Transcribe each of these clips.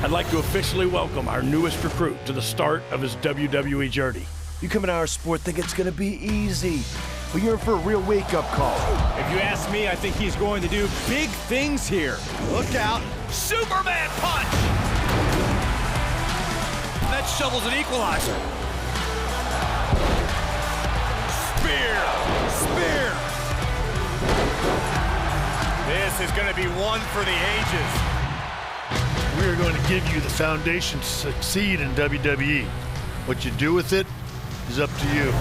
I'd like to officially welcome our newest recruit to the start of his WWE journey. You come into our sport think it's gonna be easy, but you're in for a real wake-up call. If you ask me, I think he's going to do big things here. Look out. Superman punch! That shovel's an equalizer. Spear! Spear! This is going to be one for the ages. We are going to give you the foundation to succeed in WWE. What you do with it is up to you.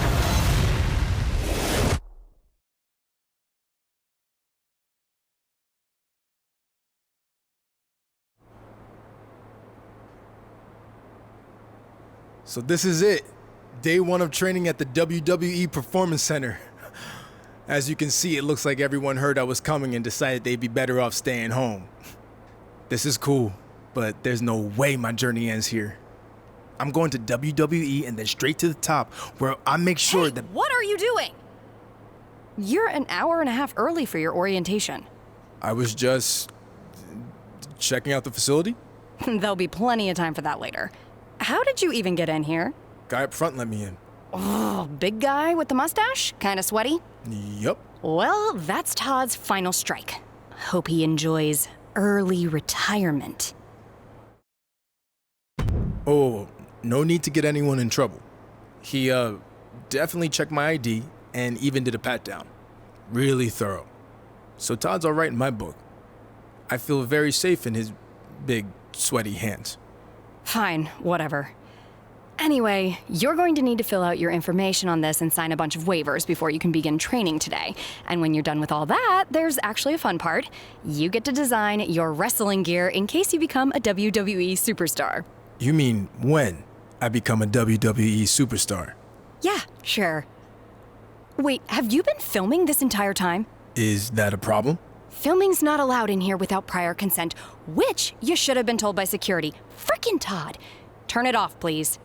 So this is it. Day 1 of training at the WWE Performance Center. As you can see, it looks like everyone heard I was coming and decided they'd be better off staying home. This is cool, but there's no way my journey ends here. I'm going to WWE and then straight to the top, where I make sure that— What are you doing? You're an hour and a half early for your orientation. I was just checking out the facility. There'll be plenty of time for that later. How did you even get in here? Guy up front let me in. Oh, big guy with the mustache? Kinda sweaty? Yup. Well, that's Todd's final strike. Hope he enjoys early retirement. Oh, no need to get anyone in trouble. He, definitely checked my ID and even did a pat-down. Really thorough. So Todd's all right in my book. I feel very safe in his big, sweaty hands. Fine, whatever. Anyway, you're going to need to fill out your information on this and sign a bunch of waivers before you can begin training today. And when you're done with all that, there's actually a fun part. You get to design your wrestling gear in case you become a WWE superstar. You mean when I become a WWE superstar? Yeah, sure. Wait, have you been filming this entire time? Is that a problem? Filming's not allowed in here without prior consent, which you should have been told by security. Frickin' Todd. Turn it off, please.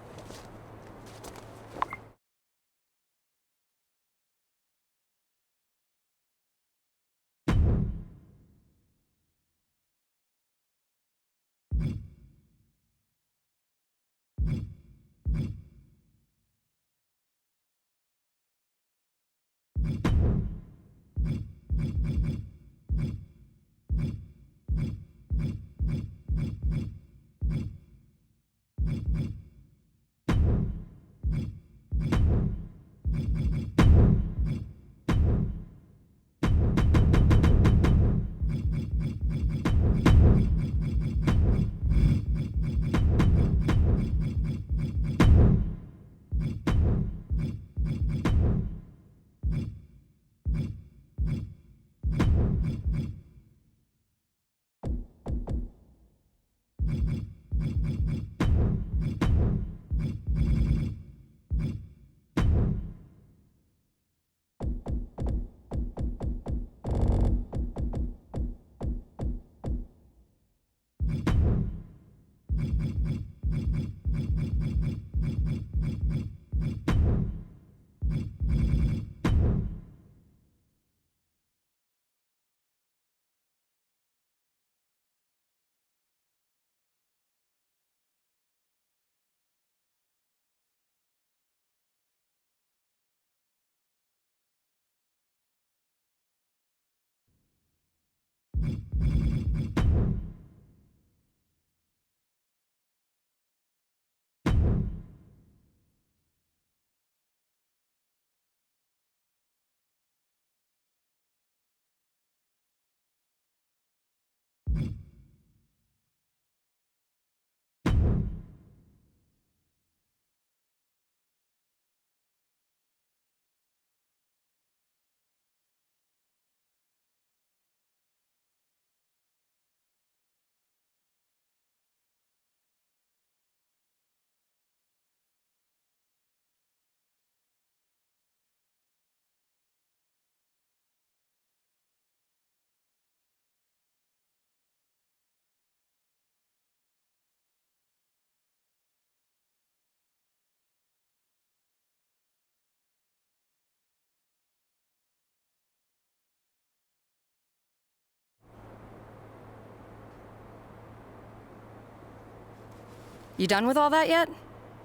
You done with all that yet?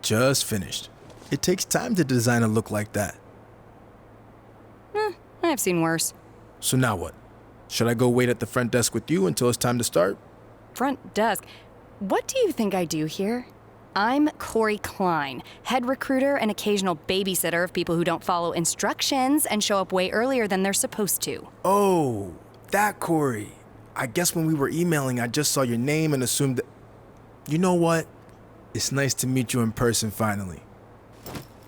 Just finished. It takes time to design a look like that. I've seen worse. So now what? Should I go wait at the front desk with you until it's time to start? Front desk. What do you think I do here? I'm Corey Klein, head recruiter and occasional babysitter of people who don't follow instructions and show up way earlier than they're supposed to. Oh, that Corey. I guess when we were emailing, I just saw your name and assumed that... You know what? It's nice to meet you in person finally.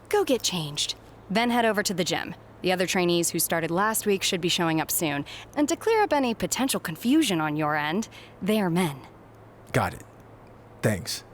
Go get changed. Then head over to the gym. The other trainees who started last week should be showing up soon. And to clear up any potential confusion on your end, they are men. Got it. Thanks.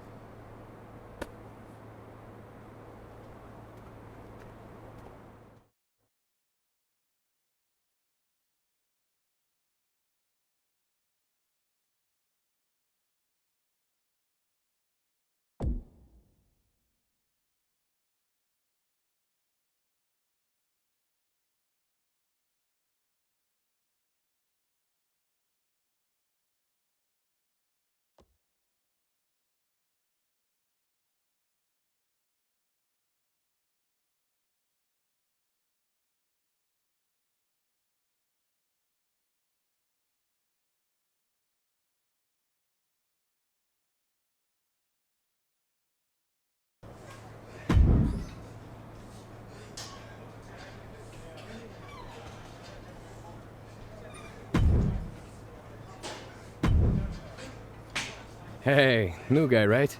Hey, new guy, right?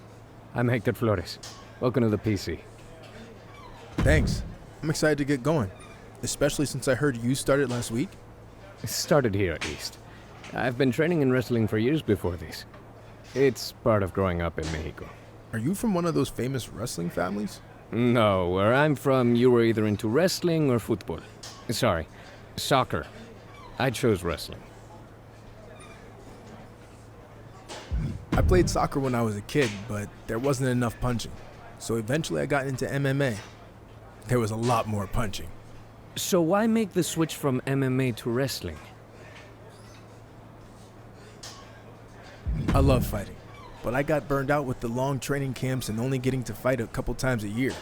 I'm Hector Flores. Welcome to the PC. Thanks. I'm excited to get going. Especially since I heard you started last week. Started here, at least. I've been training in wrestling for years before this. It's part of growing up in Mexico. Are you from one of those famous wrestling families? No, where I'm from, you were either into wrestling or football. Sorry, soccer. I chose wrestling. I played soccer when I was a kid, but there wasn't enough punching. So eventually I got into MMA. There was a lot more punching. So why make the switch from MMA to wrestling? I love fighting, but I got burned out with the long training camps and only getting to fight a couple times a year.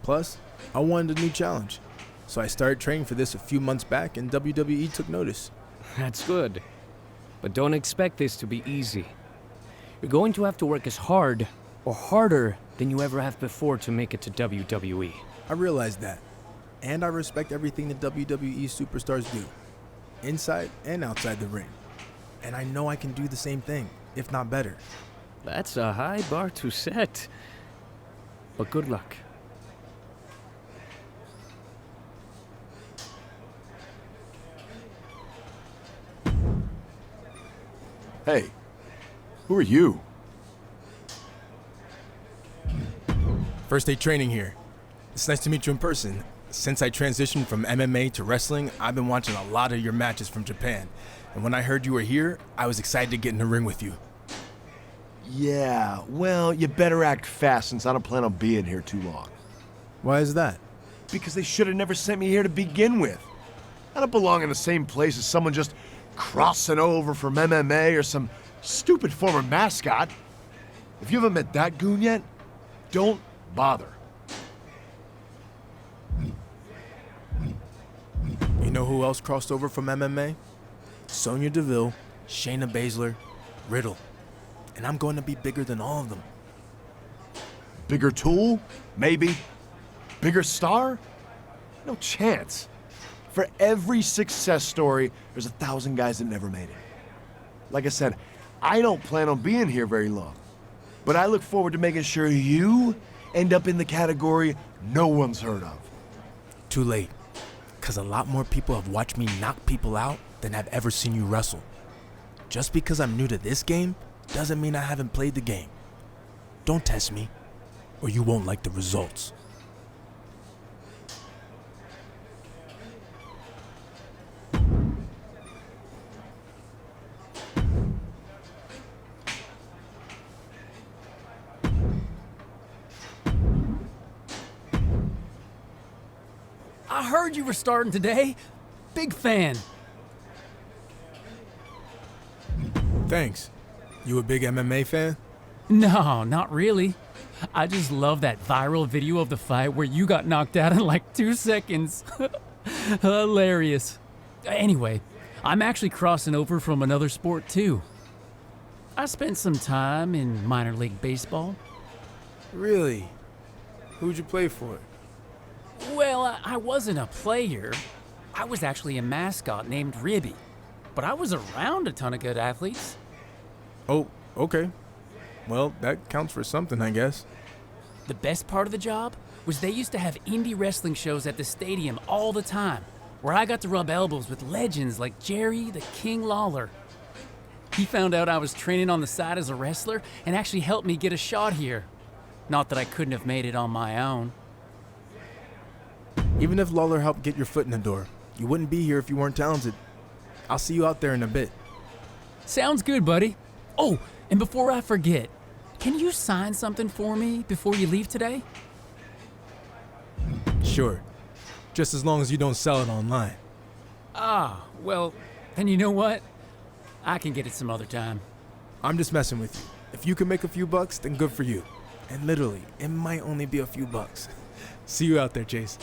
Plus, I wanted a new challenge. So I started training for this a few months back and WWE took notice. That's good. But don't expect this to be easy. You're going to have to work as hard, or harder, than you ever have before to make it to WWE. I realize that. And I respect everything the WWE superstars do, inside and outside the ring. And I know I can do the same thing, if not better. That's a high bar to set. But good luck. Hey, who are you? First day training here. It's nice to meet you in person. Since I transitioned from MMA to wrestling, I've been watching a lot of your matches from Japan. And when I heard you were here, I was excited to get in the ring with you. Yeah, well, you better act fast since I don't plan on being here too long. Why is that? Because they should have never sent me here to begin with. I don't belong in the same place as someone just crossing over from MMA or some stupid former mascot. If you haven't met that goon yet, don't bother. You know who else crossed over from MMA? Sonya Deville, Shayna Baszler, Riddle. And I'm going to be bigger than all of them. Bigger tool? Maybe. Bigger star? No chance. For every success story, there's 1,000 guys that never made it. Like I said, I don't plan on being here very long. But I look forward to making sure you end up in the category no one's heard of. Too late. Because a lot more people have watched me knock people out than have ever seen you wrestle. Just because I'm new to this game doesn't mean I haven't played the game. Don't test me, or you won't like the results. I heard you were starting today. Big fan. Thanks. You a big MMA fan? No, not really. I just love that viral video of the fight where you got knocked out in like 2 seconds. Hilarious. Anyway, I'm actually crossing over from another sport too. I spent some time in minor league baseball. Really? Who'd you play for? Well, I wasn't a player. I was actually a mascot named Ribby. But I was around a ton of good athletes. Oh, okay. Well, that counts for something, I guess. The best part of the job was they used to have indie wrestling shows at the stadium all the time, where I got to rub elbows with legends like Jerry the King Lawler. He found out I was training on the side as a wrestler and actually helped me get a shot here. Not that I couldn't have made it on my own. Even if Lawler helped get your foot in the door, you wouldn't be here if you weren't talented. I'll see you out there in a bit. Sounds good, buddy. Oh, and before I forget, can you sign something for me before you leave today? Sure. Just as long as you don't sell it online. Ah, well, then you know what? I can get it some other time. I'm just messing with you. If you can make a few bucks, then good for you. And literally, it might only be a few bucks. See you out there, Chase.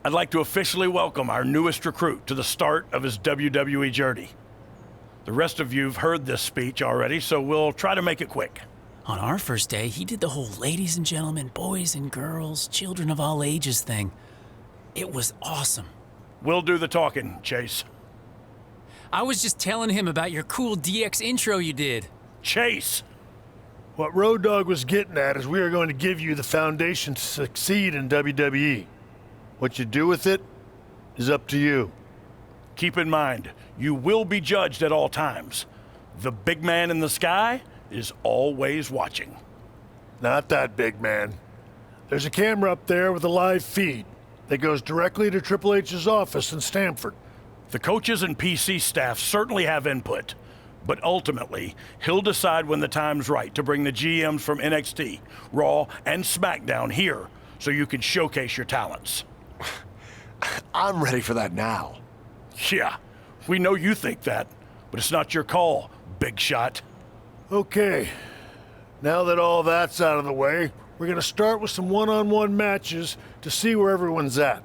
I'd like to officially welcome our newest recruit to the start of his WWE journey. The rest of you've heard this speech already, so we'll try to make it quick. On our first day, he did the whole ladies and gentlemen, boys and girls, children of all ages thing. It was awesome. We'll do the talking, Chase. I was just telling him about your cool DX intro you did. Chase! What Road Dogg was getting at is we are going to give you the foundation to succeed in WWE. What you do with it is up to you. Keep in mind, you will be judged at all times. The big man in the sky is always watching. Not that big man. There's a camera up there with a live feed that goes directly to Triple H's office in Stamford. The coaches and PC staff certainly have input, but ultimately, he'll decide when the time's right to bring the GMs from NXT, Raw, and SmackDown here so you can showcase your talents. I'm ready for that now. Yeah, we know you think that, but it's not your call, big shot. Okay, now that all that's out of the way, we're gonna start with some one-on-one matches to see where everyone's at.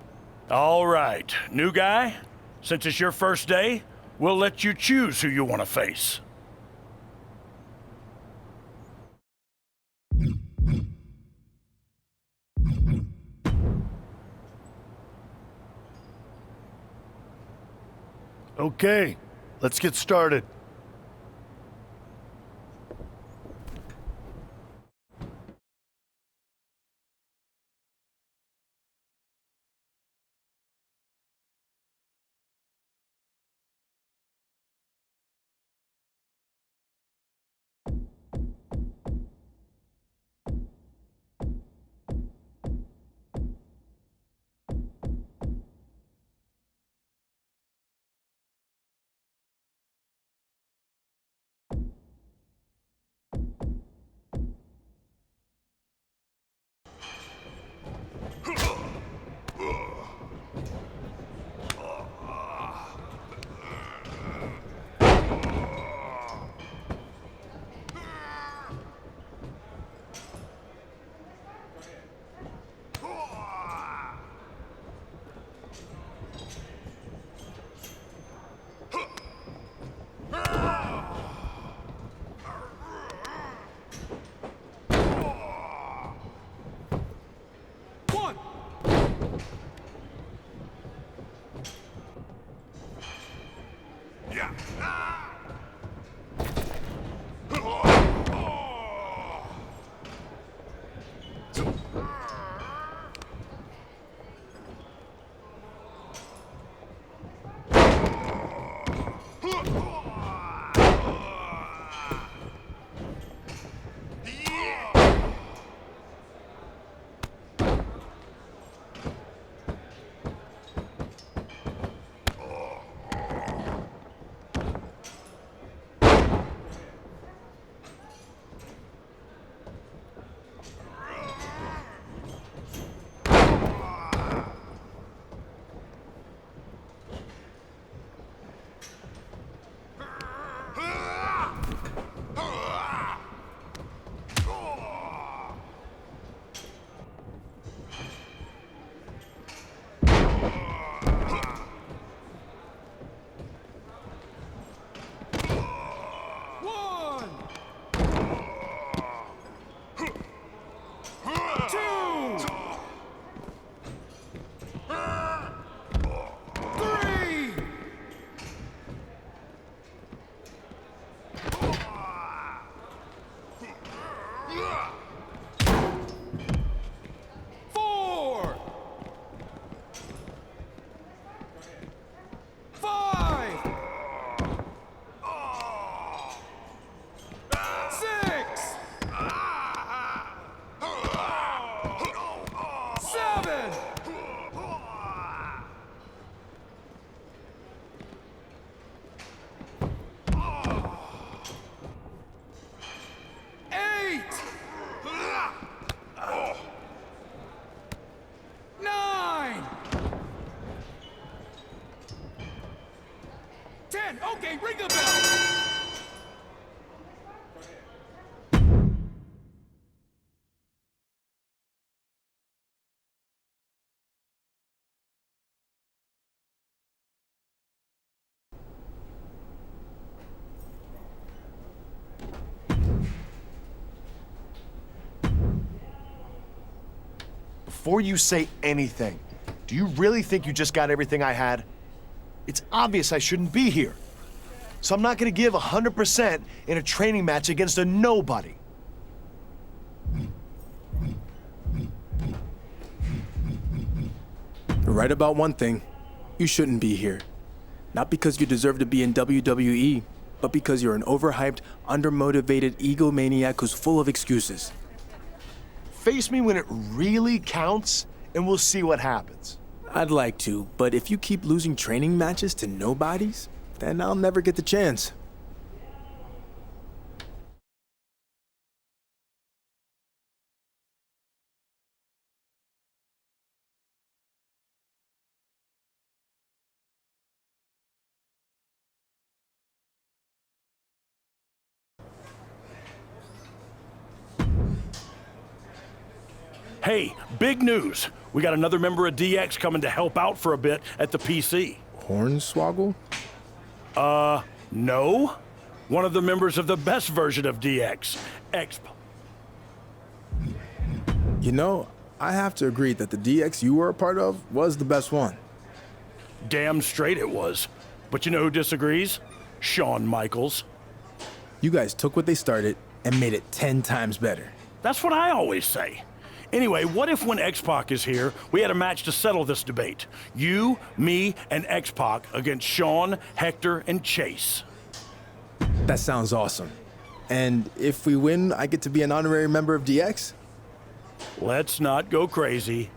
All right, new guy, since it's your first day, we'll let you choose who you want to face. Okay, let's get started. 10. Okay, ring the bell. Before you say anything, do you really think you just got everything I had? It's obvious I shouldn't be here. So I'm not gonna give 100% in a training match against a nobody. You're right about one thing. You shouldn't be here. Not because you deserve to be in WWE, but because you're an overhyped, undermotivated egomaniac who's full of excuses. Face me when it really counts, and we'll see what happens. I'd like to, but if you keep losing training matches to nobodies, then I'll never get the chance. Hey, big news. We got another member of DX coming to help out for a bit at the PC. Hornswoggle? No. One of the members of the best version of DX. You know, I have to agree that the DX you were a part of was the best one. Damn straight it was. But you know who disagrees? Shawn Michaels. You guys took what they started and made it 10 times better. That's what I always say. Anyway, what if when X-Pac is here, we had a match to settle this debate? You, me, and X-Pac against Shawn, Hector, and Chase. That sounds awesome. And if we win, I get to be an honorary member of DX? Let's not go crazy.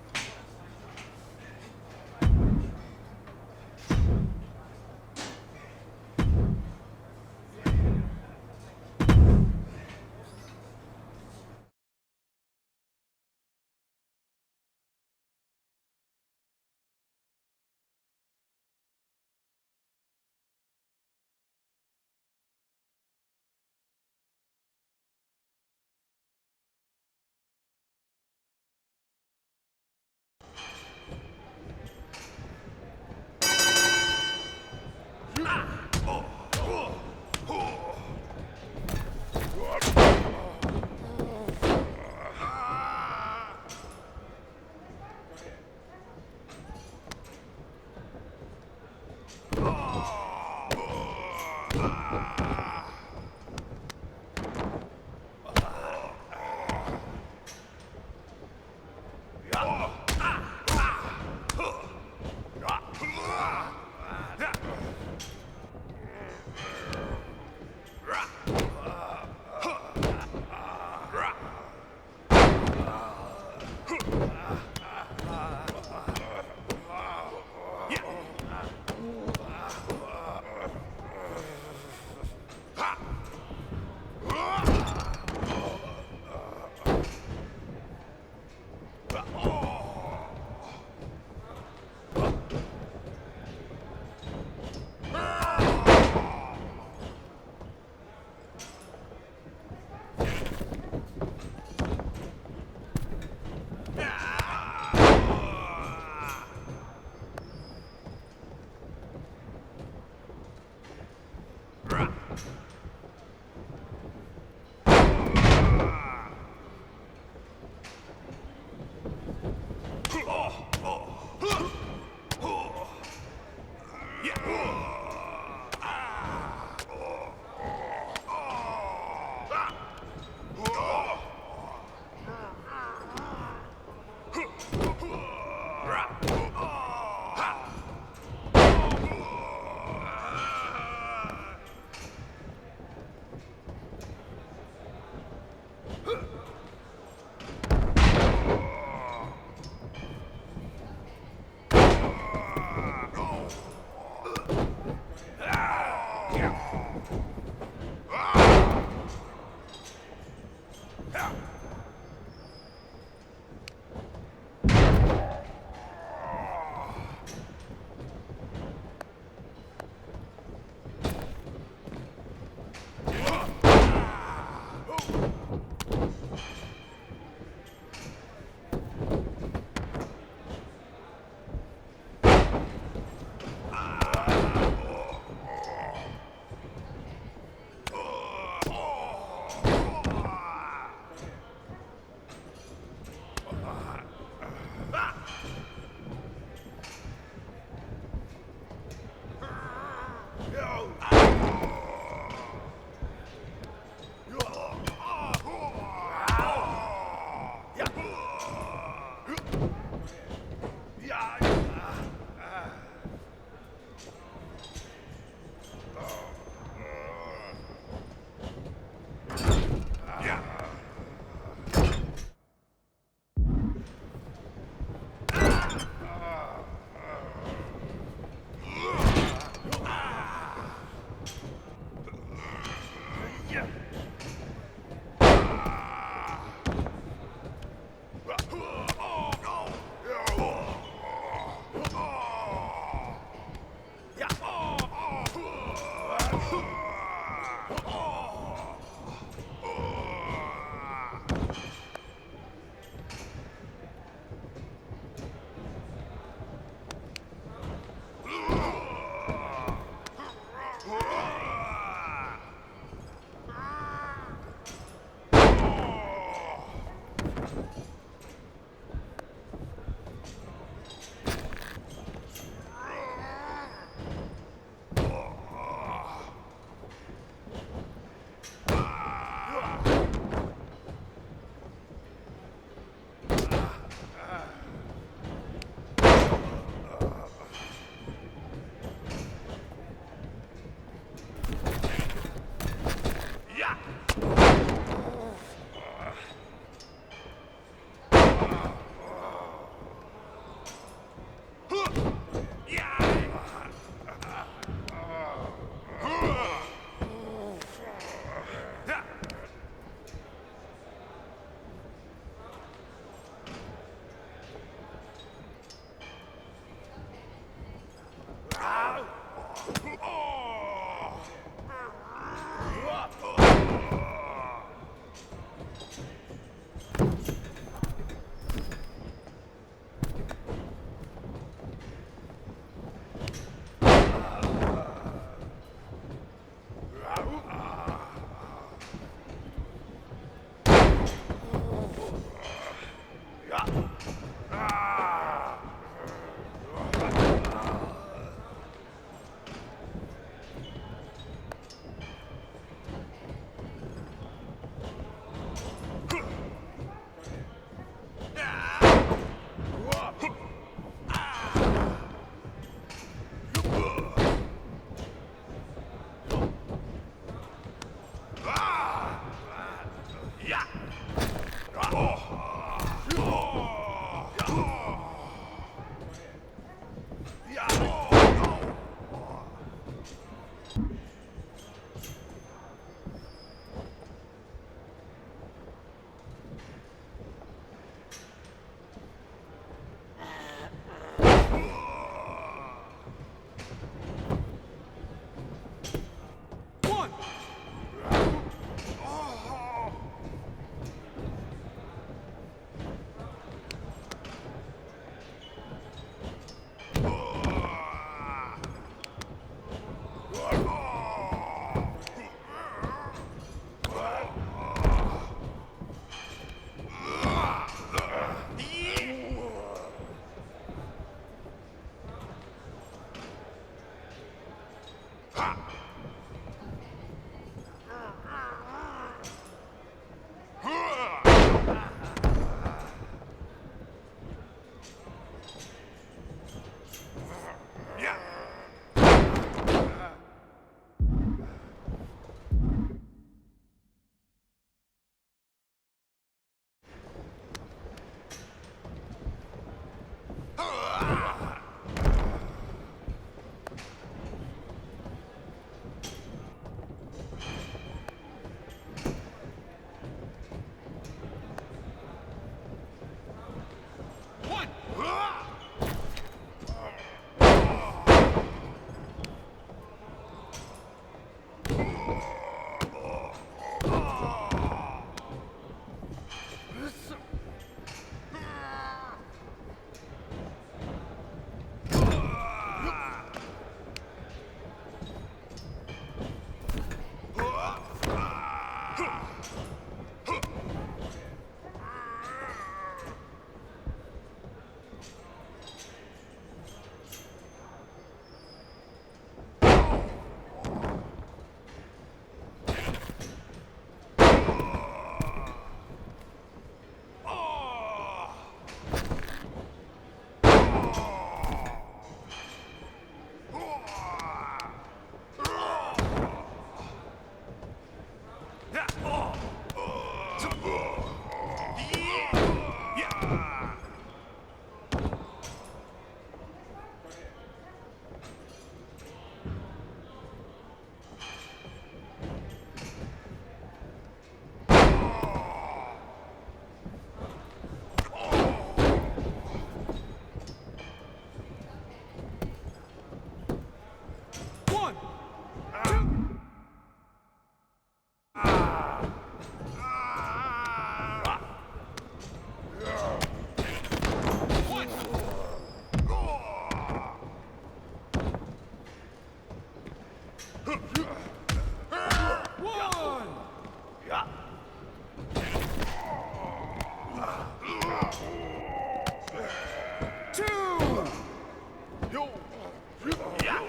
Yeah.